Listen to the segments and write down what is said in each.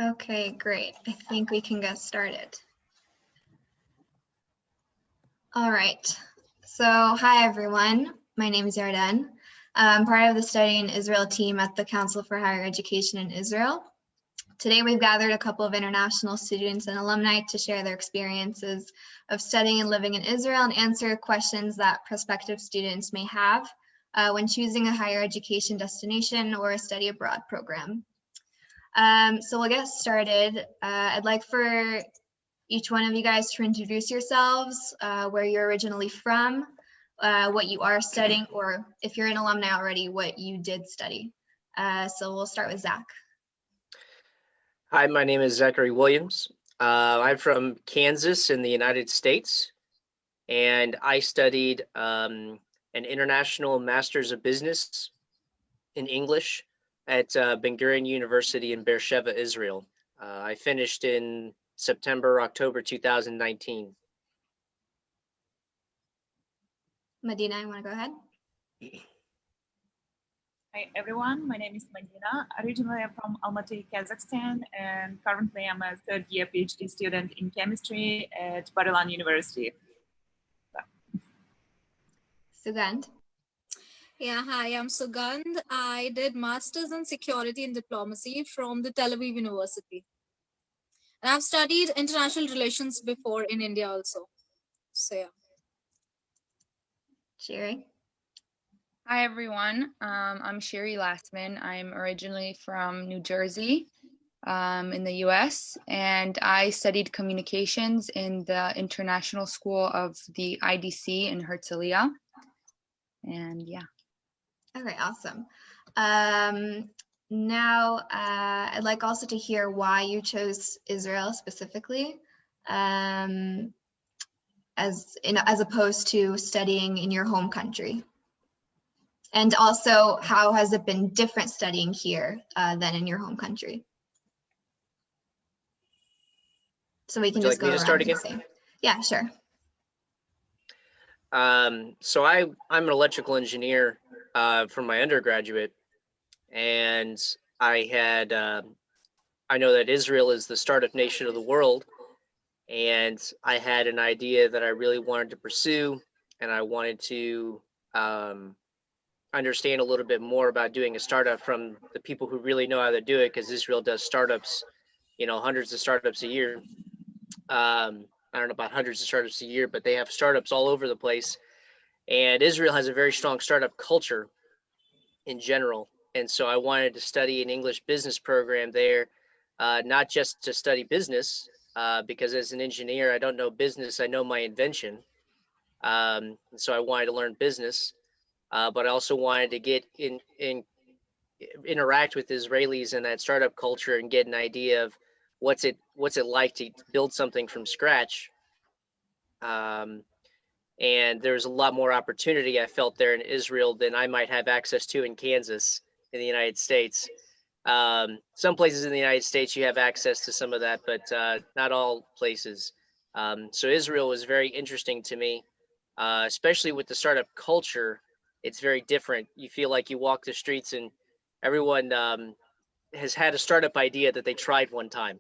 Okay, great. I think we can get started. All right. So, hi everyone. My name is Yarden. I'm part of the Study in Israel team at the Council for Higher Education in Israel. Today, we've gathered a couple of international students and alumni to share their experiences of studying and living in Israel and answer questions that prospective students may have when choosing a higher education destination or a study abroad program. So we'll get started. I'd like for each one of you guys to introduce yourselves, where you're originally from, what you are studying, or if you're an alumni already, what you did study. So we'll start with Zach. Hi, my name is Zachary Williams. I'm from Kansas in the United States, and I studied an International Masters of Business in English at Ben Gurion University in Beersheba, Israel. I finished in October 2019. Medina, you want to go ahead? Hi everyone, my name is Medina. Originally I'm from Almaty, Kazakhstan, and currently I'm a third-year PhD student in chemistry at Bar-Ilan University. Sugandh. Yeah, hi, I'm Sugandh. I did Masters in Security and Diplomacy from the Tel Aviv University. And I've studied international relations before in India also. So yeah. Sherry. Hi everyone, I'm Sherry Lastman. I'm originally from New Jersey in the US, and I studied communications in the International School of the IDC in Herzliya. And yeah. Okay, awesome. Now, I'd like also to hear why you chose Israel specifically, as opposed to studying in your home country. And also, how has it been different studying here than in your home country? So we can just go around and say. Yeah, sure. So I'm an electrical engineer from my undergraduate, and I know that Israel is the startup nation of the world, and I had an idea that I really wanted to pursue, and I wanted to understand a little bit more about doing a startup from the people who really know how to do it, because Israel does startups, hundreds of startups a year. I don't know about hundreds of startups a year, but they have startups all over the place. And Israel has a very strong startup culture in general. And so I wanted to study an English business program there, not just to study business, because as an engineer, I don't know business, I know my invention. And so I wanted to learn business. But I also wanted to get interact with Israelis and that startup culture and get an idea of what's it like to build something from scratch. And there's a lot more opportunity I felt there in Israel than I might have access to in Kansas in the United States. Some places in the United States you have access to some of that, but not all places. So Israel was very interesting to me, especially with the startup culture. It's very different. You feel like you walk the streets and everyone has had a startup idea that they tried one time.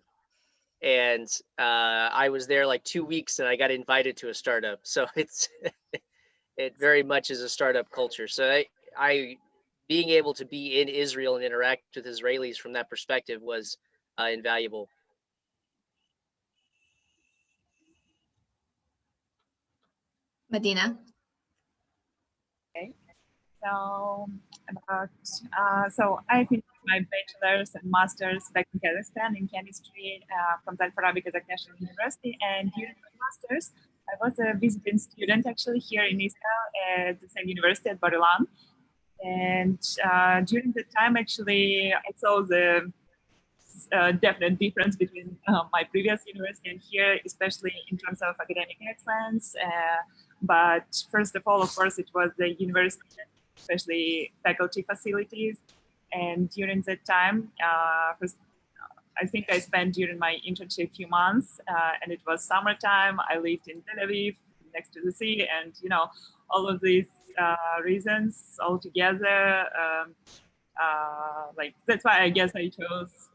And I was there like 2 weeks and I got invited to a startup. So it very much is a startup culture. So I being able to be in Israel and interact with Israelis from that perspective was invaluable. Medina. Okay. So I finished my bachelor's and master's back in Kazakhstan in chemistry from Zachary Williams National University. And during my master's, I was a visiting student actually here in Israel at the same university at Bar-Ilan. And during the time, actually, I saw the definite difference between my previous university and here, especially in terms of academic excellence. But first of all, of course, it was the university, especially faculty facilities. And during that time, I think I spent during my internship a few months, and it was summertime. I lived in Tel Aviv, next to the sea, and all of these reasons all together, like that's why I guess I chose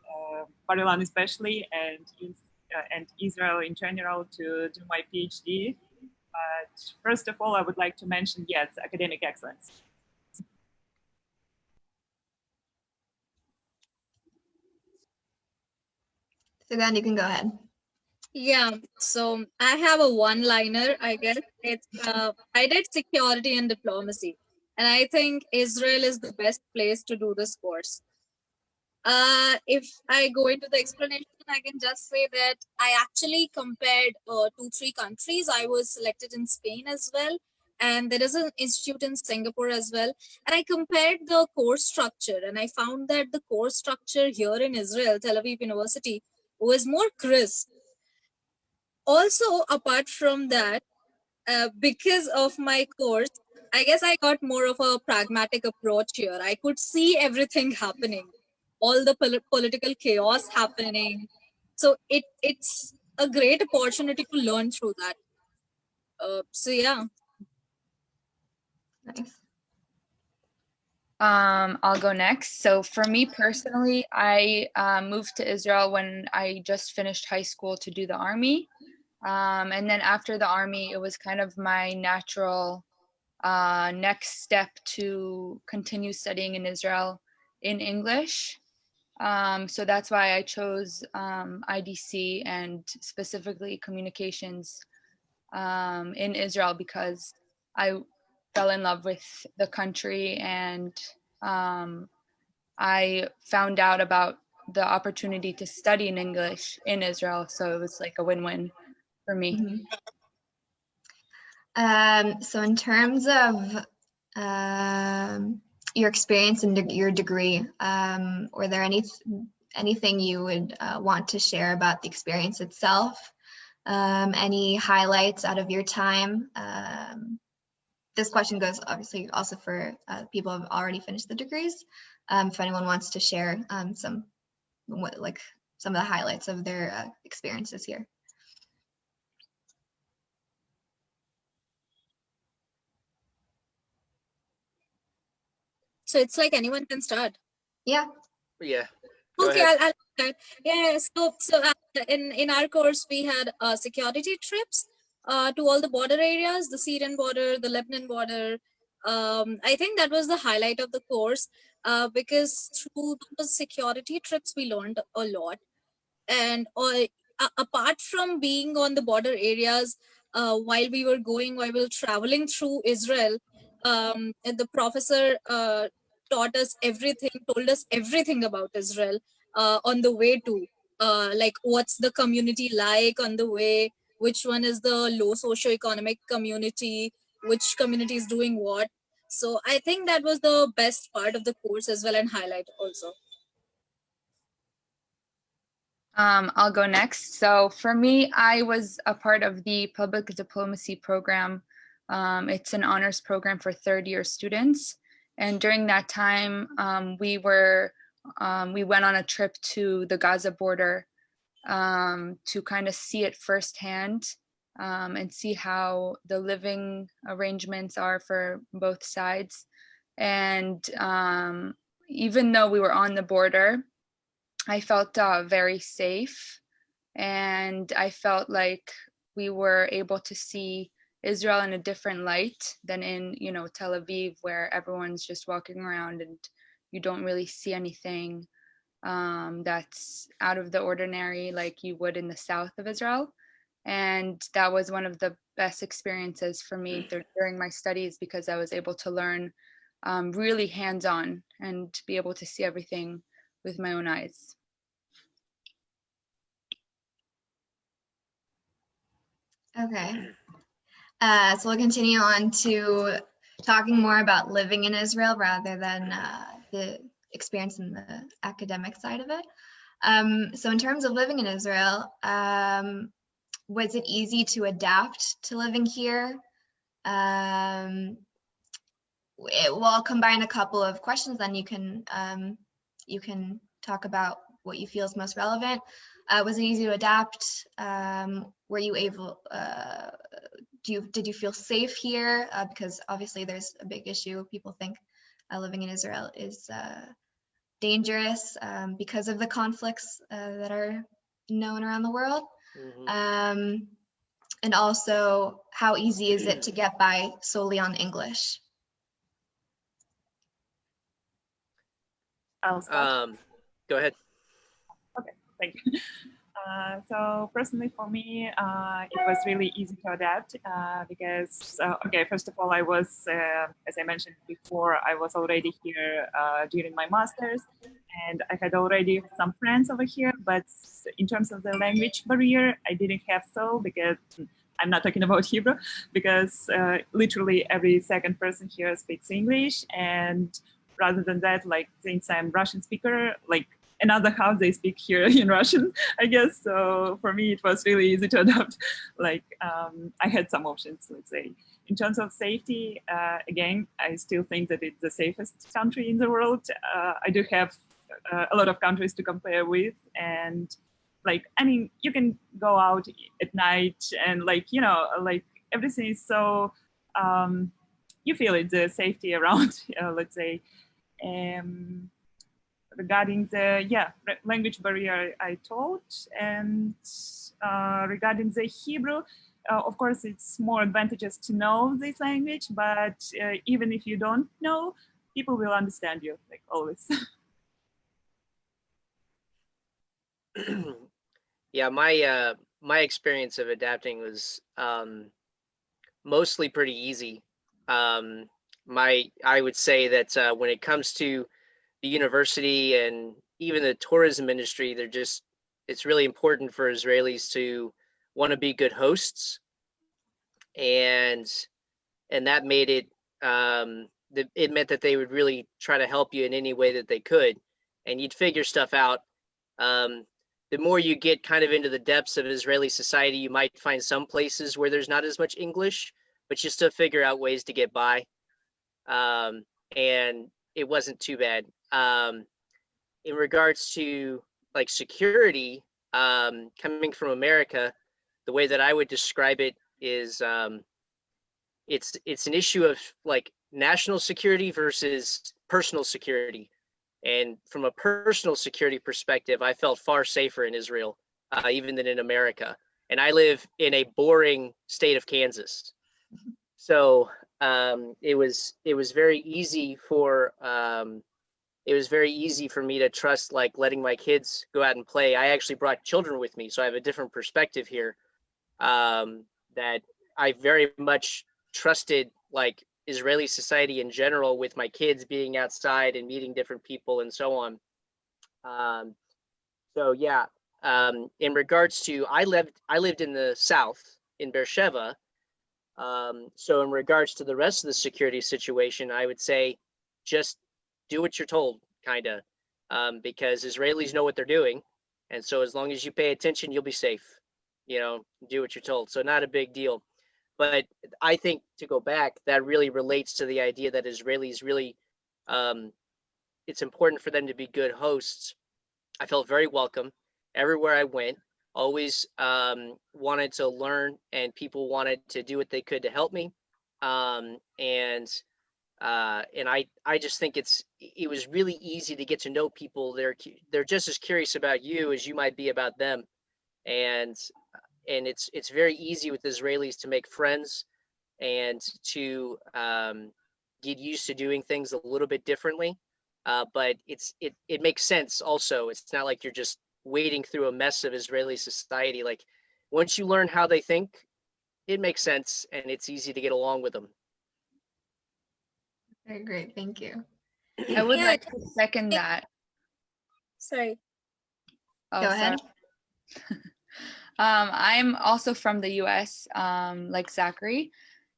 Bar-Ilan especially, and Israel in general to do my PhD. But first of all, I would like to mention, yes, academic excellence. So then you can go ahead. Yeah, so I have a one-liner, I guess. It's I did security and diplomacy, and I think Israel is the best place to do this course. If I go into the explanation, I can just say that I actually compared 2-3 countries. I was selected in Spain as well, and there is an institute in Singapore as well. And I compared the course structure, and I found that the course structure here in Israel, Tel Aviv University, was more crisp. Also, apart from that, because of my course, I guess I got more of a pragmatic approach here. I could see everything happening, all the political chaos happening. So it's a great opportunity to learn through that. So yeah. Nice. I'll go next. So for me personally, I moved to Israel when I just finished high school to do the army. And then after the army, it was kind of my natural next step to continue studying in Israel in English. So that's why I chose IDC and specifically communications in Israel, because I fell in love with the country, and I found out about the opportunity to study in English in Israel. So it was like a win-win for me. So in terms of your experience and your degree, were there anything you would want to share about the experience itself? Any highlights out of your time? This question goes obviously also for people who have already finished the degrees. If anyone wants to share some of the highlights of their experiences here. So it's like anyone can start. Yeah. Yeah. Go Okay, ahead. I'll start. Yeah, so in our course we had security trips to all the border areas, the Syrian border, the Lebanon border. I think that was the highlight of the course because through those security trips we learned a lot. And apart from being on the border areas, while we were traveling through Israel, and the professor told us everything about Israel on the way to, like what's the community like on the way, which one is the low socioeconomic community, which community is doing what. So I think that was the best part of the course as well, and highlight also. I'll go next. So for me, I was a part of the public diplomacy program. It's an honors program for third-year students. And during that time, we went on a trip to the Gaza border to kind of see it firsthand and see how the living arrangements are for both sides. And even though we were on the border, I felt very safe, and I felt like we were able to see Israel in a different light than in, Tel Aviv, where everyone's just walking around and you don't really see anything that's out of the ordinary like you would in the south of Israel. And that was one of the best experiences for me during my studies, because I was able to learn really hands-on and be able to see everything with my own eyes. Okay. So we'll continue on to talking more about living in Israel rather than the experience in the academic side of it. So in terms of living in Israel, was it easy to adapt to living here? Well, I'll combine a couple of questions, then you can talk about what you feel is most relevant. Was it easy to adapt? Were you able, did you feel safe here? Because obviously there's a big issue. People think living in Israel is dangerous because of the conflicts that are known around the world. And also, how easy is it to get by solely on English? I'll start. Go ahead. Okay, thank you. So personally for me, it was really easy to adapt because, okay, first of all, I was, as I mentioned before, I was already here during my master's, and I had already some friends over here, but in terms of the language barrier, I didn't have so, because I'm not talking about Hebrew, because literally every second person here speaks English, and rather than that, like, since I'm Russian speaker, like, another house they speak here in Russian, I guess. So for me, it was really easy to adapt. Like, I had some options, let's say. In terms of safety, again, I still think that it's the safest country in the world. I do have a lot of countries to compare with. And like, I mean, you can go out at night and like, you know, like everything is so, you feel it, the safety around, let's say. Regarding the language barrier I taught, and regarding the Hebrew, of course it's more advantageous to know this language, but even if you don't know, people will understand you, like always. Yeah, my experience of adapting was mostly pretty easy. I would say that when it comes to the university and even the tourism industry, it's really important for Israelis to want to be good hosts, and that made it it meant that they would really try to help you in any way that they could, and you'd figure stuff out. The more you get kind of into the depths of Israeli society, you might find some places where there's not as much English, but you still figure out ways to get by. And it wasn't too bad. In regards to like security, coming from America, the way that I would describe it is it's an issue of like national security versus personal security. And from a personal security perspective, I felt far safer in Israel, even than in America. And I live in a boring state of Kansas. So it was very easy for me to trust like letting my kids go out and play. I actually brought children with me, so I have a different perspective here, that I very much trusted like Israeli society in general, with my kids being outside and meeting different people and so on. So yeah, in regards to, I lived in the South in Beersheba. So in regards to the rest of the security situation, I would say just do what you're told, kind of, because Israelis know what they're doing. And so as long as you pay attention, you'll be safe, you know, do what you're told. So not a big deal. But I think, to go back, that really relates to the idea that Israelis really, it's important for them to be good hosts. I felt very welcome everywhere I went, always wanted to learn, and people wanted to do what they could to help me. And I just think it was really easy to get to know people. They're just as curious about you as you might be about them. And it's very easy with Israelis to make friends and to get used to doing things a little bit differently. But it makes sense also. It's not like you're just wading through a mess of Israeli society. Like, once you learn how they think, it makes sense, and it's easy to get along with them. Very great, thank you. I would Yeah, like to second that. Sorry. Oh, Go ahead. sorry. I'm also from the US, like Zachary,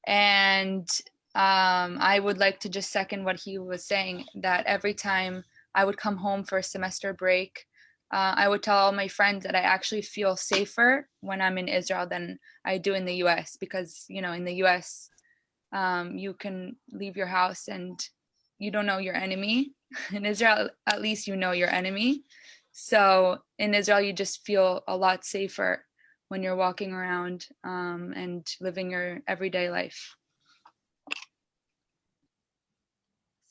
and I would like to just second what he was saying, that every time I would come home for a semester break, I would tell all my friends that I actually feel safer when I'm in Israel than I do in the US, because, you know, in the US, you can leave your house and you don't know your enemy. In Israel, at least you know your enemy. So in Israel, you just feel a lot safer when you're walking around and living your everyday life.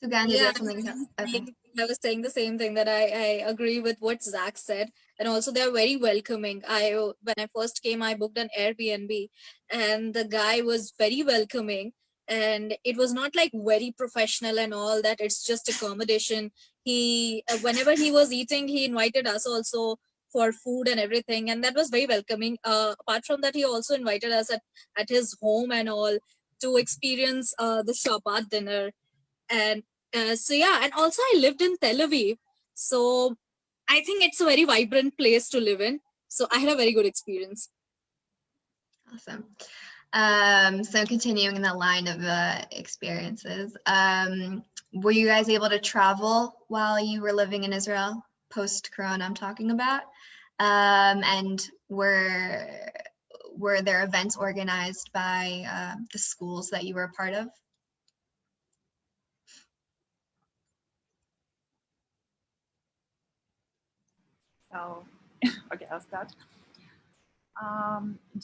Sugan, did you Yeah, have something? Okay. I was saying the same thing, that I agree with what Zach said. And also they're very welcoming. When I first came, I booked an Airbnb and the guy was very welcoming, and it was not like very professional and all that. It's just accommodation. He whenever he was eating, he invited us also for food and everything, and that was very welcoming. Apart from that, he also invited us at his home and all to experience the Shabbat dinner. And so yeah, and also I lived in Tel Aviv, so I think it's a very vibrant place to live in, so I had a very good experience. Awesome. So continuing in the line of experiences, were you guys able to travel while you were living in Israel post-corona, I'm talking about? And were there events organized by the schools that you were a part of? So, okay, I'll start.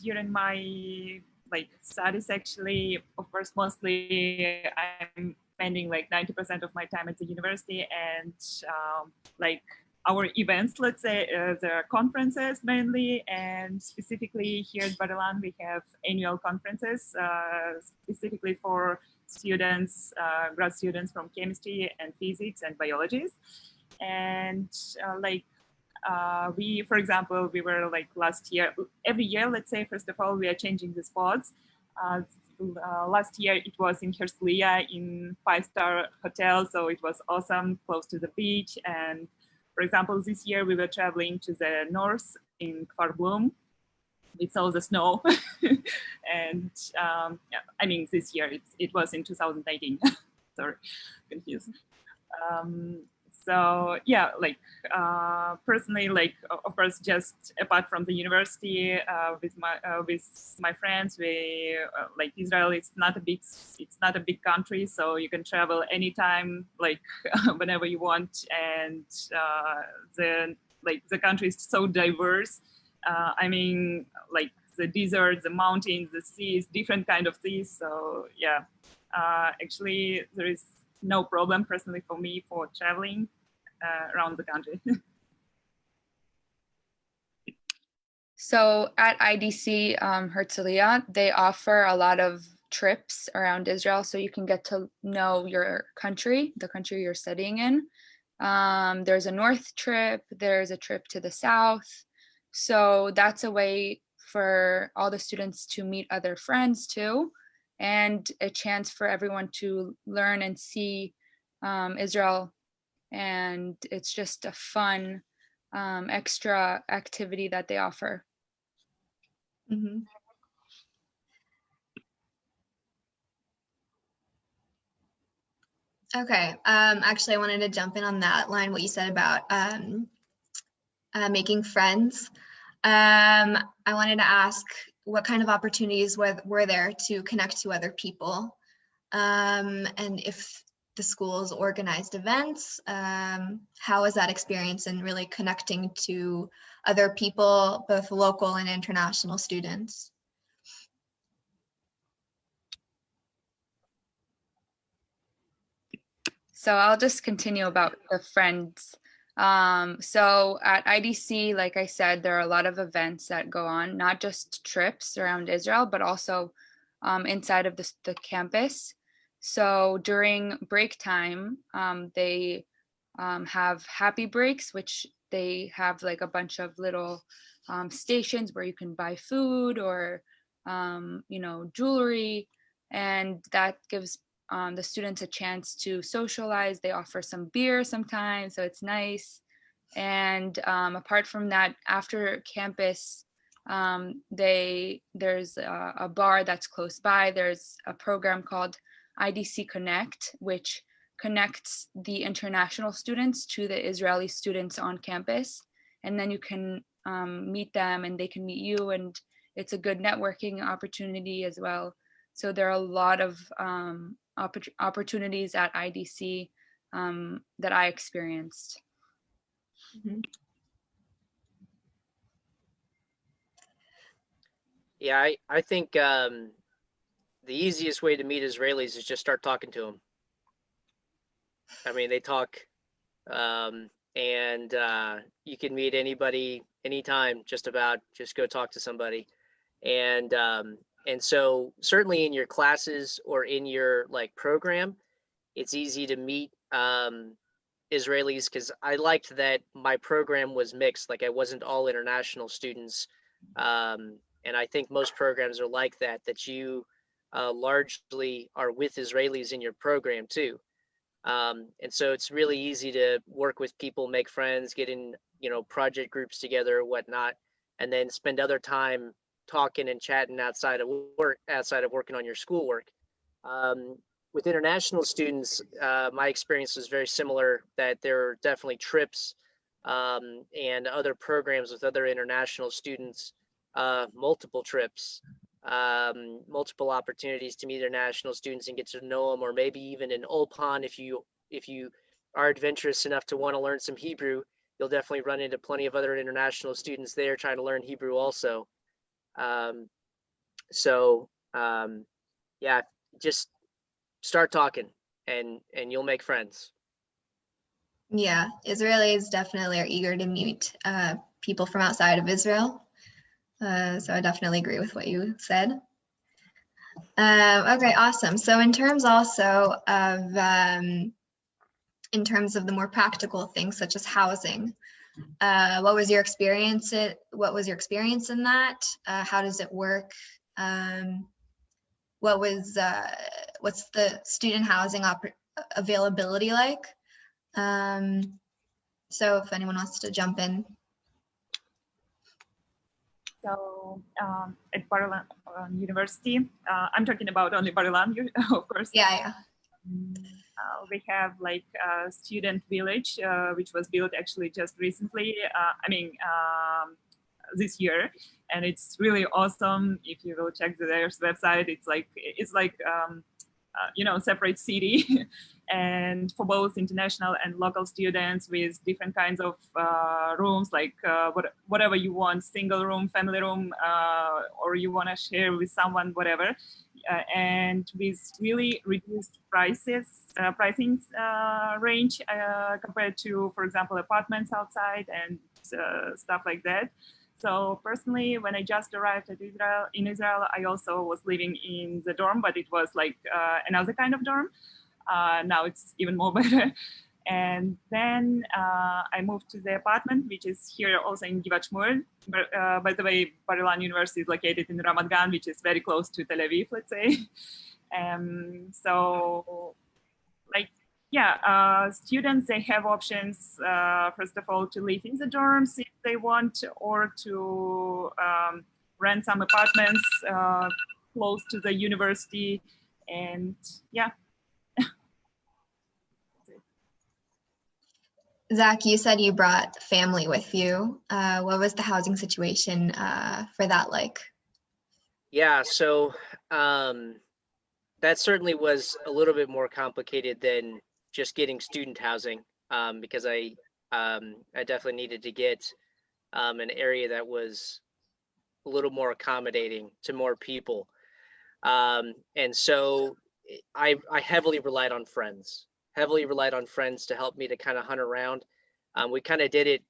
During my studies, actually, of course, mostly I'm spending like 90% of my time at the university, and like our events, let's say, there are conferences mainly, and specifically here at Bar-Ilan, we have annual conferences specifically for students, grad students from chemistry and physics and biology. And for example, we were like last year, every year, let's say, first of all, we are changing the spots. Last year it was in Herzliya in 5-star hotel, so it was awesome, close to the beach. And for example, this year we were traveling to the north in Kfar Blum. We saw the snow. And yeah, I mean, this year it was in 2019. Sorry, confused. So yeah, personally, of course, just apart from the university, with my friends, we like Israel. It's not a big country, so you can travel anytime, like whenever you want, and the country is so diverse. I mean, like the deserts, the mountains, the seas, different kind of seas. So yeah, actually, there is no problem personally for me for traveling around the country. So at IDC Herzliya, they offer a lot of trips around Israel, so you can get to know your country, the country you're studying in. There's a north trip, there's a trip to the south. So that's a way for all the students to meet other friends too, and a chance for everyone to learn and see Israel. And it's just a fun extra activity that they offer. Mm-hmm. Okay. Actually, I wanted to jump in on that line, what you said about making friends. I wanted to ask what kind of opportunities were there to connect to other people, and if the schools organized events, how was that experience in really connecting to other people, both local and international students? So I'll just continue about the friends. So at IDC, like I said, there are a lot of events that go on, not just trips around Israel, but also inside of the campus. So during break time, they have happy breaks, which they have like a bunch of little stations where you can buy food or, jewelry. And that gives the students a chance to socialize. They offer some beer sometimes, so it's nice. And apart from that, after campus, there's a bar that's close by. There's a program called IDC Connect, which connects the international students to the Israeli students on campus. And then you can meet them and they can meet you, and it's a good networking opportunity as well. So there are a lot of opportunities at IDC that I experienced. Mm-hmm. Yeah, I think the easiest way to meet Israelis is just start talking to them. I mean, they talk, and you can meet anybody anytime, just about. Just go talk to somebody, and so certainly in your classes or in your like program, it's easy to meet Israelis, because I liked that my program was mixed. Like I wasn't all international students, and I think most programs are like that. That you largely are with Israelis in your program too. And so it's really easy to work with people, make friends, get in, project groups together, whatnot, and then spend other time talking and chatting outside of working on your schoolwork. Um, with international students, my experience was very similar, that there are definitely trips and other programs with other international students, multiple trips, multiple opportunities to meet international students and get to know them, or maybe even in Ulpan, if you are adventurous enough to want to learn some Hebrew, you'll definitely run into plenty of other international students there trying to learn Hebrew also. Um, so yeah, just start talking and you'll make friends. Yeah, Israelis definitely are eager to meet people from outside of Israel. So I definitely agree with what you said. Okay, awesome. So in terms also of in terms of the more practical things such as housing, what was your experience in that? How does it work? What's the student housing availability like? So if anyone wants to jump in. So at Bar-Ilan University, I'm talking about only Bar-Ilan, of course. Yeah. We have like a student village, which was built actually just recently. This year, and it's really awesome. If you will check their website, it's like separate city, and for both international and local students, with different kinds of rooms, like whatever you want, single room, family room, or you want to share with someone, whatever, and with really reduced pricing range compared to, for example, apartments outside and stuff like that. So personally, when I just arrived in Israel, I also was living in the dorm, but it was like another kind of dorm. Now it's even more better. And then I moved to the apartment, which is here also in Givat Shmuel. By the way, Bar-Ilan University is located in Ramat Gan, which is very close to Tel Aviv, let's say. Students, they have options, first of all, to live in the dorms if they want, or to rent some apartments close to the university. And yeah. Zach, you said you brought family with you. What was the housing situation for that like? Yeah, so that certainly was a little bit more complicated than just getting student housing, because I definitely needed to get an area that was a little more accommodating to more people. And so I heavily relied on friends to help me to kind of hunt around. We kind of did it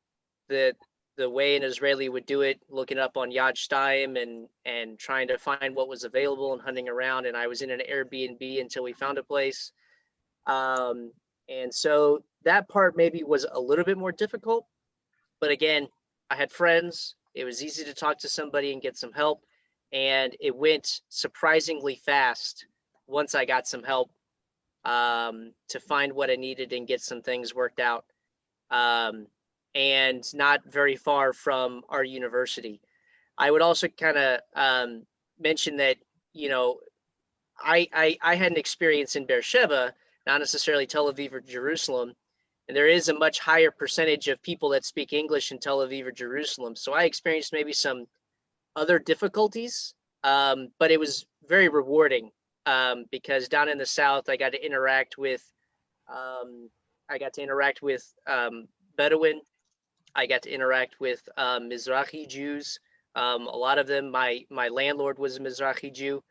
the way an Israeli would do it, looking up on Yad Shtayim and trying to find what was available and hunting around. And I was in an Airbnb until we found a place. And so that part maybe was a little bit more difficult, but again, I had friends. It was easy to talk to somebody and get some help. And it went surprisingly fast once I got some help to find what I needed and get some things worked out. And not very far from our university. I would also kind of mention that, I had an experience in Beersheba, not necessarily Tel Aviv or Jerusalem, and there is a much higher percentage of people that speak English in Tel Aviv or Jerusalem. So I experienced maybe some other difficulties, but it was very rewarding because down in the South, I got to interact with Bedouin. I got to interact with Mizrahi Jews. A lot of them, my landlord was a Mizrahi Jew.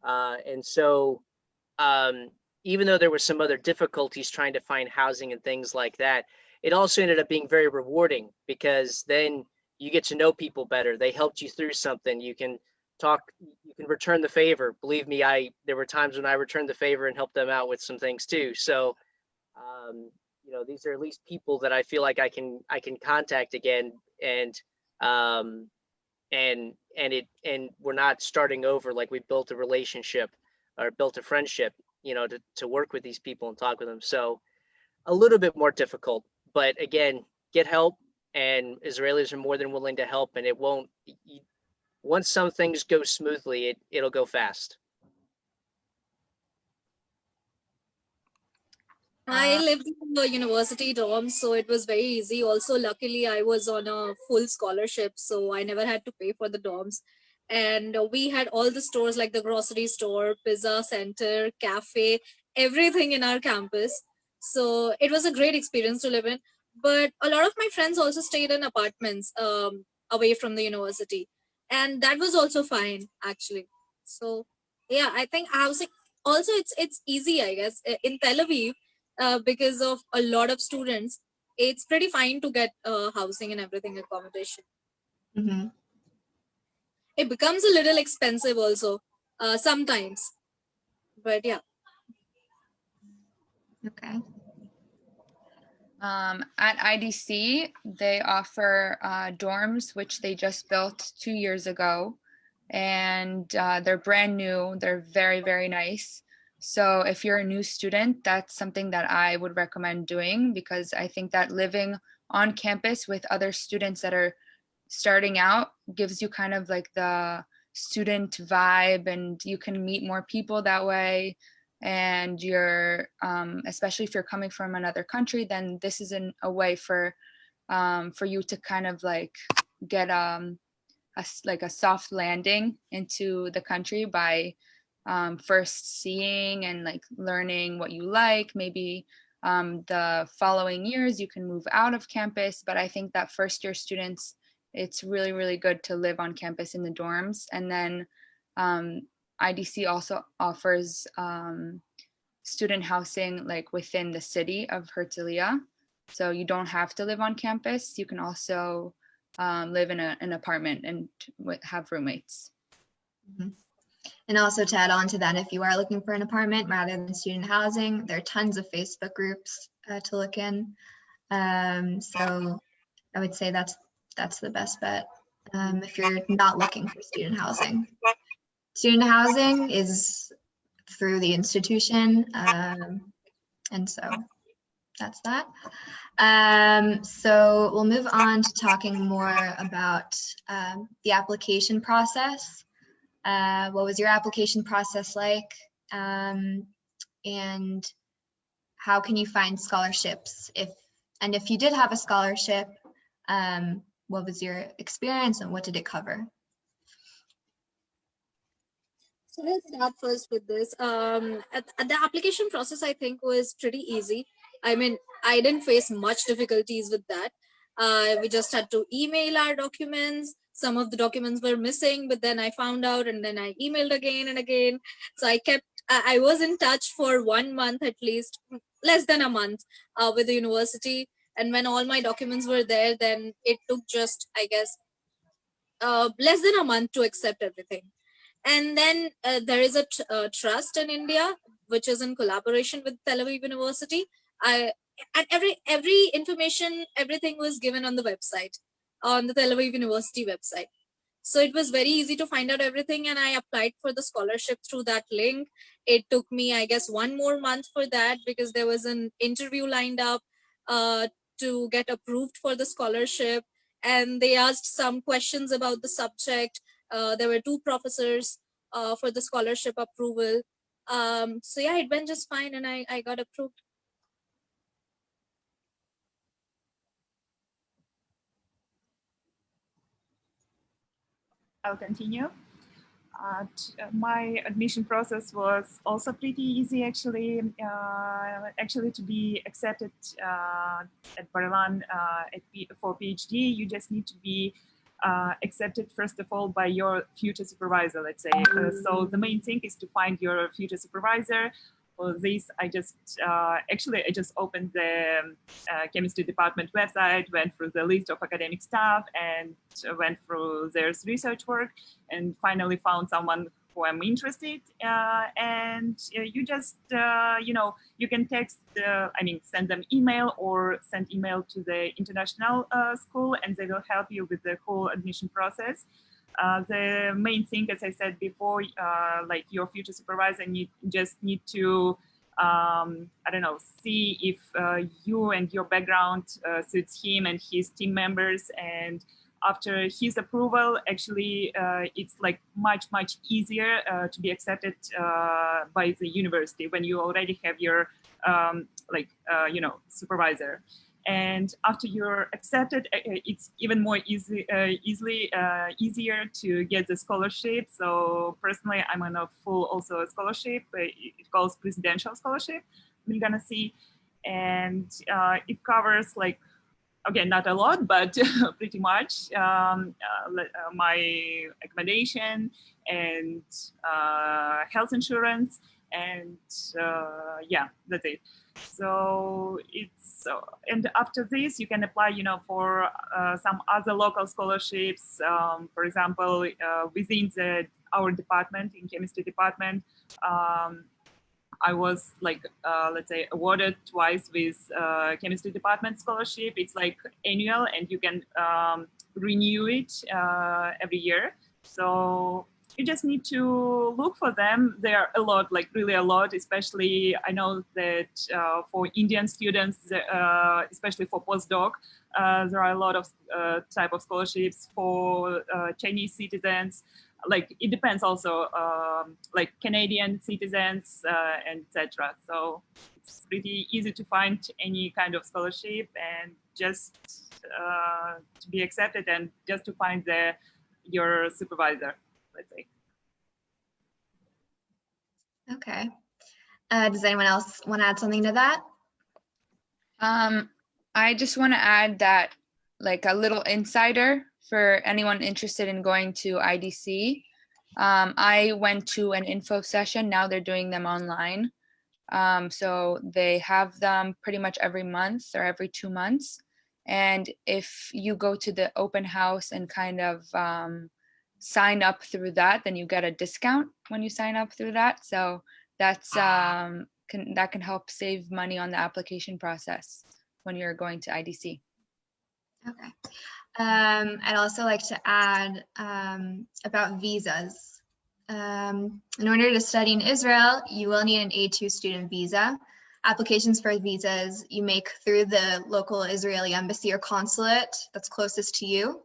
And so even though there were some other difficulties trying to find housing and things like that, it also ended up being very rewarding, because then you get to know people better. They helped you through something. You can talk, you can return the favor. Believe me, there were times when I returned the favor and helped them out with some things too. So, you know, these are at least people that I feel like I can contact again, and we're not starting over. Like, we built a relationship or built a friendship, you know, to work with these people and talk with them. So a little bit more difficult, but again, get help, and Israelis are more than willing to help, and it won't, once some things go smoothly, it'll go fast. I lived in the university dorm, so it was very easy. Also, luckily, I was on a full scholarship, so I never had to pay for the dorms. And we had all the stores like the grocery store, pizza center, cafe, everything in our campus. So it was a great experience to live in. But a lot of my friends also stayed in apartments away from the university. And that was also fine, actually. So, yeah, I think housing also it's easy, I guess. In Tel Aviv, because of a lot of students, it's pretty fine to get housing and everything, accommodation. Mm-hmm. It becomes a little expensive also sometimes, but yeah. Okay. At IDC, they offer dorms, which they just built 2 years ago, and they're brand new. They're very, very nice. So if you're a new student, that's something that I would recommend doing, because I think that living on campus with other students that are starting out gives you kind of like the student vibe, and you can meet more people that way. And you're, especially if you're coming from another country, then this is a way for you to kind of like get a soft landing into the country by first seeing and like learning what you like. Maybe the following years you can move out of campus, but I think that first year students, it's really, really good to live on campus in the dorms. And then IDC also offers student housing like within the city of Herzliya. So you don't have to live on campus. You can also live in an apartment and have roommates. Mm-hmm. And also, to add on to that, if you are looking for an apartment rather than student housing, there are tons of Facebook groups to look in. So I would say that's the best bet if you're not looking for student housing. Student housing is through the institution, and so that's that. So we'll move on to talking more about the application process. What was your application process like? And how can you find scholarships? If you did have a scholarship, what was your experience and what did it cover? So let's start first with this. The application process, I think, was pretty easy. I mean, I didn't face much difficulties with that. We just had to email our documents. Some of the documents were missing, but then I found out, and then I emailed again and again. So I was in touch for 1 month at least, less than a month, with the university. And when all my documents were there, then it took just, I guess, less than a month to accept everything. And then there is a trust in India, which is in collaboration with Tel Aviv University. And every information, everything was given on the website, on the Tel Aviv University website. So it was very easy to find out everything, and I applied for the scholarship through that link. It took me, I guess, 1 more month for that, because there was an interview lined up to get approved for the scholarship. And they asked some questions about the subject. There were 2 professors for the scholarship approval. So yeah, it went just fine, and I got approved. I'll continue. My admission process was also pretty easy, actually. Actually, to be accepted at Bar-Ilan for PhD, you just need to be accepted, first of all, by your future supervisor, let's say. So the main thing is to find your future supervisor. for this, I just actually I just opened the chemistry department website, went through the list of academic staff, and went through their research work, and finally found someone who I'm interested. And you just you can text, send them email or send email to the international school, and they will help you with the whole admission process. The main thing, as I said before, like your future supervisor just need to, see if you and your background suits him and his team members. And after his approval, actually, it's like much easier to be accepted by the university when you already have your supervisor. And after you're accepted, it's even more easier to get the scholarship. So personally, I'm on a full also a scholarship. It calls presidential scholarship. We're gonna see, and it covers like, again, not a lot, but pretty much my accommodation and health insurance, and yeah, that's it. So it's and after this, you can apply, for some other local scholarships. For example, within our department, in chemistry department, I was like, let's say, awarded twice with chemistry department scholarship. It's like annual, and you can renew it every year. So you just need to look for them. There are a lot, like really a lot, especially I know that for Indian students, especially for postdoc, there are a lot of type of scholarships for Chinese citizens. Like it depends also, like Canadian citizens and etc. So it's pretty easy to find any kind of scholarship, and just to be accepted, and just to find your supervisor, let's say. Okay. Does anyone else want to add something to that? I just want to add that, like a little insider for anyone interested in going to IDC. I went to an info session. Now they're doing them online. So they have them pretty much every month or every 2 months. And if you go to the open house and kind of sign up through that, then you get a discount when you sign up through that. So that's that can help save money on the application process when you're going to IDC. Okay. I'd also like to add about visas. In order to study in Israel, you will need an A2 student visa. Applications for visas you make through the local Israeli embassy or consulate that's closest to you.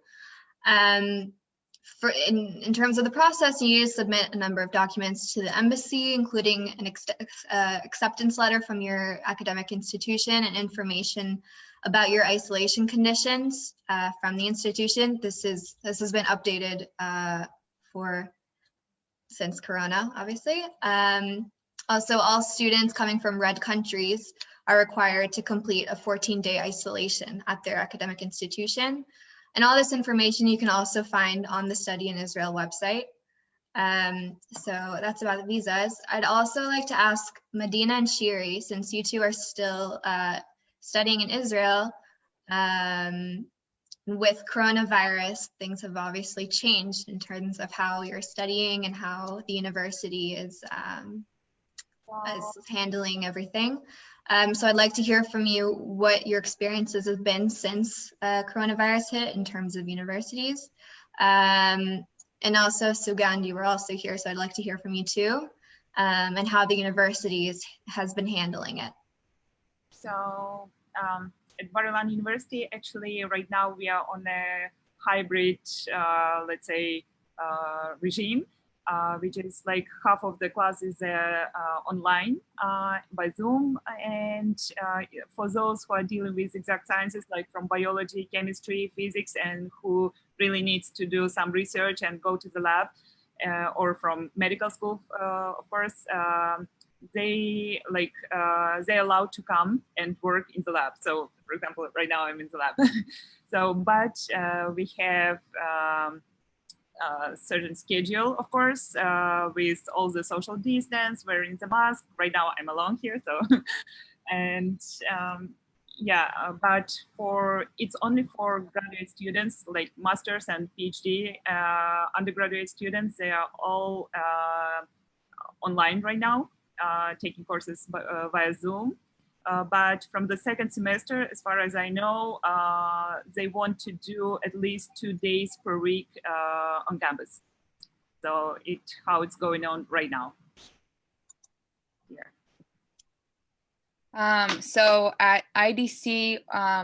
In terms of the process, you need to submit a number of documents to the embassy, including an acceptance letter from your academic institution and information about your isolation conditions from the institution. This has been updated since Corona, obviously. Also, all students coming from red countries are required to complete a 14-day isolation at their academic institution. And all this information you can also find on the Study in Israel website. So that's about the visas. I'd also like to ask Medina and Shiri, since you two are still studying in Israel, with coronavirus, things have obviously changed in terms of how you're studying and how the university is handling everything. So I'd like to hear from you what your experiences have been since coronavirus hit in terms of universities. And also, Sugand, you were also here, so I'd like to hear from you too, and how the university has been handling it. So at Bar-Ilan University, actually, right now we are on a hybrid, let's say, regime. Which is like half of the classes online by Zoom. And for those who are dealing with exact sciences, like from biology, chemistry, physics, and who really needs to do some research and go to the lab, or from medical school, of course, they're allowed to come and work in the lab. So for example, right now I'm in the lab. So, but we have certain schedule, of course, with all the social distance, wearing the mask. Right now I'm alone here, so and yeah, but it's only for graduate students like masters and PhD. Undergraduate students, they are all online right now, taking courses via Zoom. But from the second semester, as far as I know, they want to do at least 2 days per week on campus. So how it's going on right now. Here. So at IDC,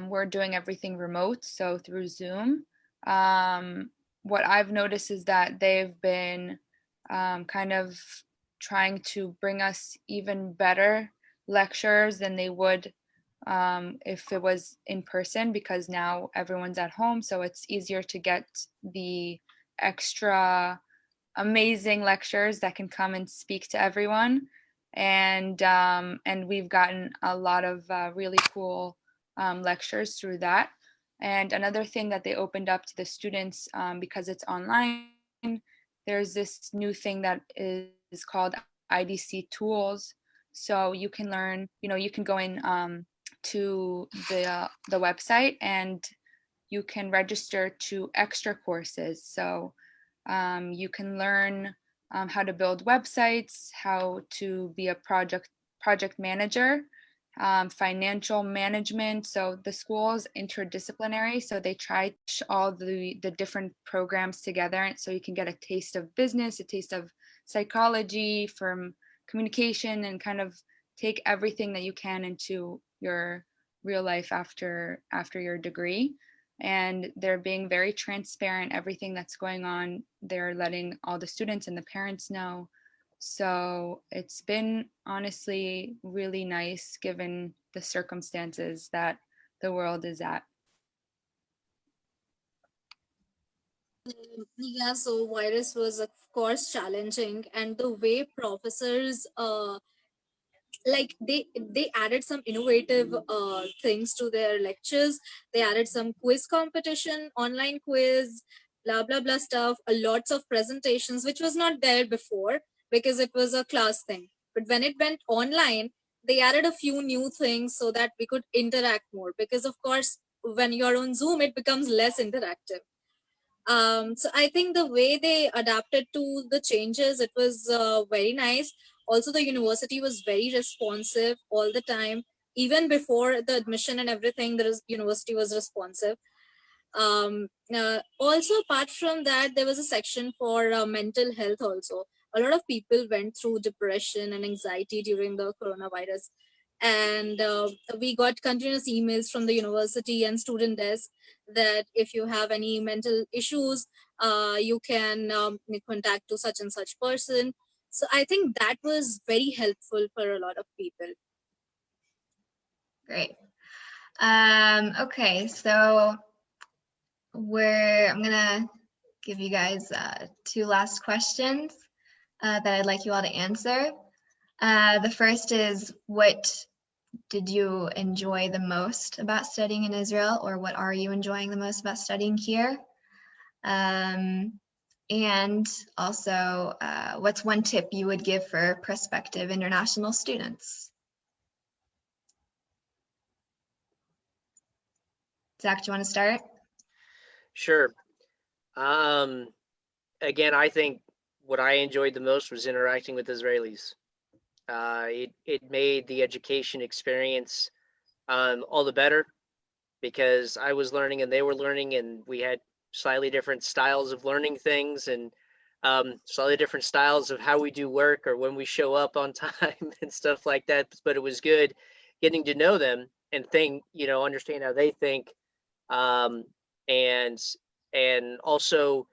we're doing everything remote, so through Zoom. What I've noticed is that they've been kind of trying to bring us even better lectures than they would if it was in person, because now everyone's at home, so it's easier to get the extra amazing lectures that can come and speak to everyone. And we've gotten a lot of really cool lectures through that. And another thing that they opened up to the students, because it's online, there's this new thing that is called IDC Tools. So you can learn, you can go in to the website and you can register to extra courses. So you can learn how to build websites, how to be a project manager, financial management. So the school is interdisciplinary, so they try all the different programs together, so you can get a taste of business, a taste of psychology, from communication, and kind of take everything that you can into your real life after your degree. And they're being very transparent. Everything that's going on, they're letting all the students and the parents know. So it's been honestly really nice given the circumstances that the world is at. Yeah, so virus was of course challenging, and the way professors like they added some innovative things to their lectures. They added some quiz competition, online quiz, blah blah blah stuff, lots of presentations, which was not there before because it was a class thing. But when it went online, they added a few new things so that we could interact more, because of course when you're on Zoom it becomes less interactive. So I think the way they adapted to the changes, it was very nice. Also, the university was very responsive all the time. Even before the admission and everything, the university was responsive. Also, apart from that, there was a section for mental health also. A lot of people went through depression and anxiety during the coronavirus. And we got continuous emails from the university and student desk that if you have any mental issues, you can contact to such and such person. So I think that was very helpful for a lot of people. Great. Okay, so I'm gonna give you guys 2 last questions that I'd like you all to answer. The first is, what did you enjoy the most about studying in Israel, or what are you enjoying the most about studying here? And also, what's one tip you would give for prospective international students? Zach, do you want to start? Sure. Again, I think what I enjoyed the most was interacting with Israelis. It made the education experience all the better, because I was learning and they were learning, and we had slightly different styles of learning things, and slightly different styles of how we do work or when we show up on time and stuff like that. But it was good getting to know them and understand how they think, and also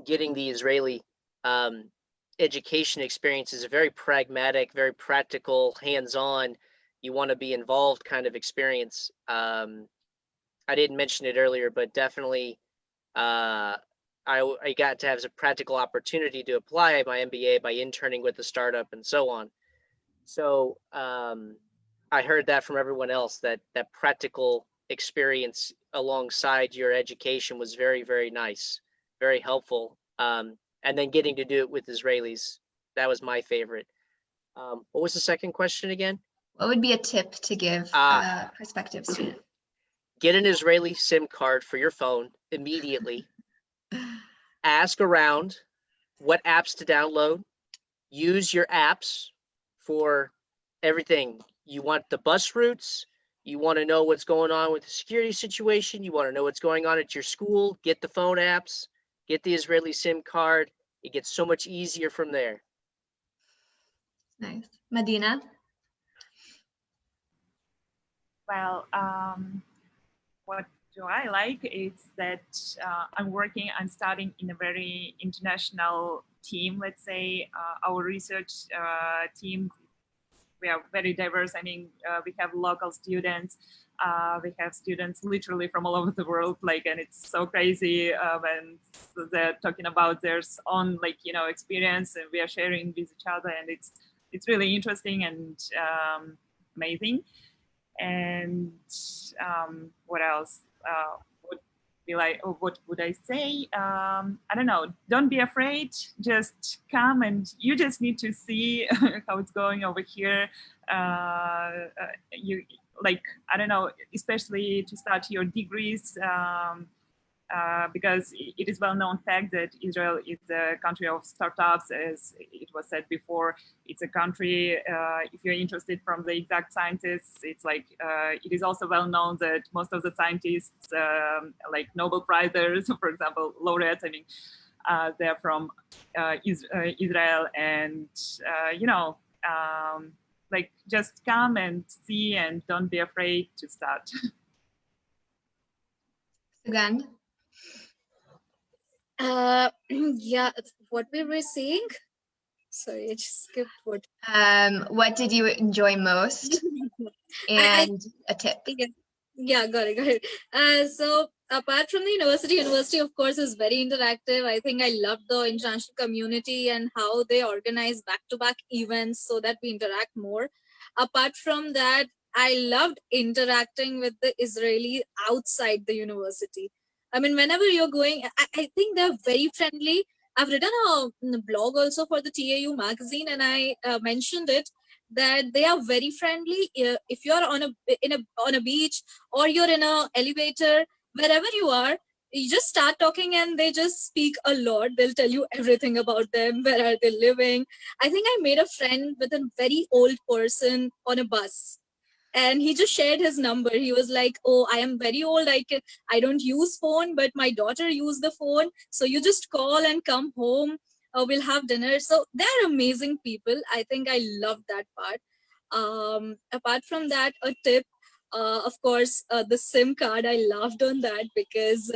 getting the Israeli education experience is a very pragmatic, very practical, hands-on, you want to be involved kind of experience. I didn't mention it earlier, but definitely I got to have a practical opportunity to apply my MBA by interning with the startup and so on. So I heard that from everyone else, that practical experience alongside your education was very, very nice. very helpful. And then getting to do it with Israelis, that was my favorite. What was the second question again? What would be a tip to give a prospective student? Get an Israeli SIM card for your phone immediately. Ask around what apps to download. Use your apps for everything. You want the bus routes. You want to know what's going on with the security situation. You want to know what's going on at your school. Get the phone apps. Get the Israeli SIM card. It gets so much easier from there. Nice. Medina? Well, what do I like is that I'm studying in a very international team. Let's say our research team, we are very diverse. I mean, we have local students, we have students literally from all over the world, like, and it's so crazy when they're talking about their own, like, you know, experience, and we are sharing with each other, and it's really interesting and amazing. And what else? What would I say? I don't know. Don't be afraid. Just come, and you just need to see how it's going over here. You like, I don't know, especially to start your degrees. Because it is well-known fact that Israel is a country of startups, as it was said before. It's a country, if you're interested from the exact sciences, it's like, it is also well-known that most of the scientists, like Nobel Prizes, for example, laureates, I mean, they're from Israel, and, you know, like, just come and see, and don't be afraid to start. Again? Yeah, what we were saying? Sorry, I just skipped what. What did you enjoy most? And a tip. Yeah, got it. So apart from the university of course is very interactive. I think I love the international community and how they organize back-to-back events so that we interact more. Apart from that, I loved interacting with the Israeli outside the university. I mean, whenever you're going, I think they're very friendly. I've written a blog also for the TAU magazine, and I mentioned it that they are very friendly. If you're on a beach, or you're in a elevator, wherever you are, you just start talking and they just speak a lot. They'll tell you everything about them, where are they living. I think I made a friend with a very old person on a bus, and he just shared his number. He was like, oh, I am very old, I don't use phone, but my daughter used the phone, so you just call and come home, we'll have dinner. So they're amazing people. I think I love that part. Apart from that, a tip, of course, the SIM card, I laughed on that because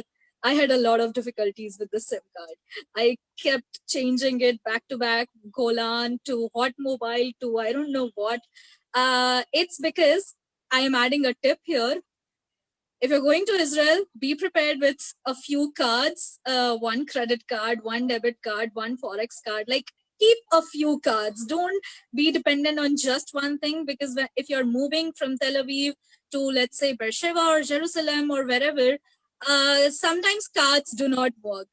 I had a lot of difficulties with the SIM card. I kept changing it back to back, Golan to Hot Mobile to I don't know what. It's because I am adding a tip here. If you're going to Israel, be prepared with a few cards, one credit card, one debit card, one Forex card. Like, keep a few cards. Don't be dependent on just one thing, because if you're moving from Tel Aviv to, let's say, Beersheba or Jerusalem or wherever, sometimes cards do not work.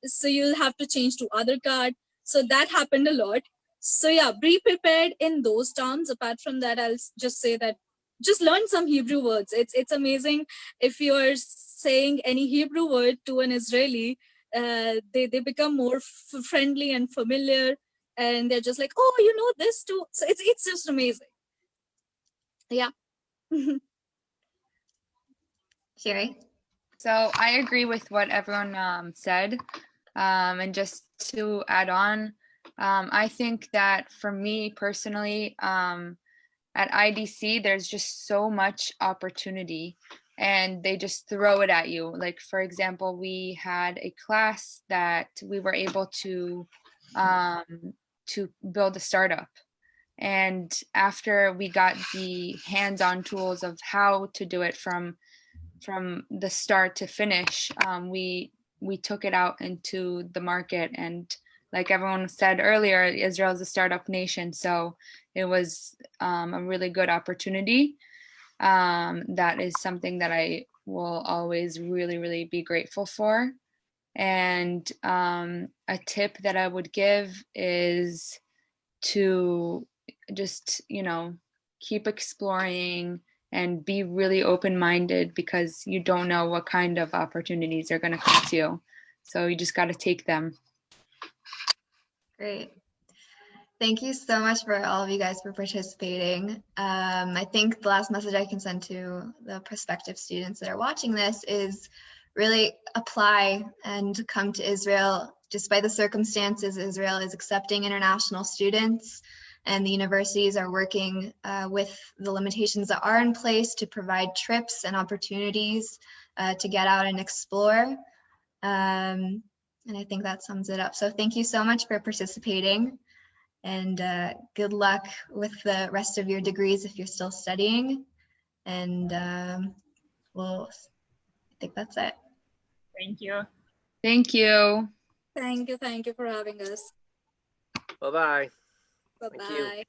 So you'll have to change to other card. So that happened a lot. So yeah, be prepared in those terms. Apart from that, I'll just say that just learn some Hebrew words. It's amazing. If you're saying any Hebrew word to an Israeli, they become more friendly and familiar, and they're just like, oh, you know this too. So it's just amazing. Yeah. Sherry? So I agree with what everyone said. And just to add on, I think that for me personally, at IDC, there's just so much opportunity, and they just throw it at you. Like, for example, we had a class that we were able to build a startup. And after we got the hands-on tools of how to do it from the start to finish, we took it out into the market. And like everyone said earlier, Israel is a startup nation, so it was a really good opportunity. That is something that I will always really, really be grateful for. And a tip that I would give is to just, keep exploring and be really open-minded, because you don't know what kind of opportunities are going to come to you. So you just got to take them. Great. Thank you so much for all of you guys for participating. I think the last message I can send to the prospective students that are watching this is really apply and come to Israel. Despite the circumstances, Israel is accepting international students, and the universities are working with the limitations that are in place to provide trips and opportunities to get out and explore. And I think that sums it up. So thank you so much for participating, and good luck with the rest of your degrees if you're still studying. And I think that's it. Thank you. Thank you. Thank you for having us. Bye-bye. Bye-bye. Thank you.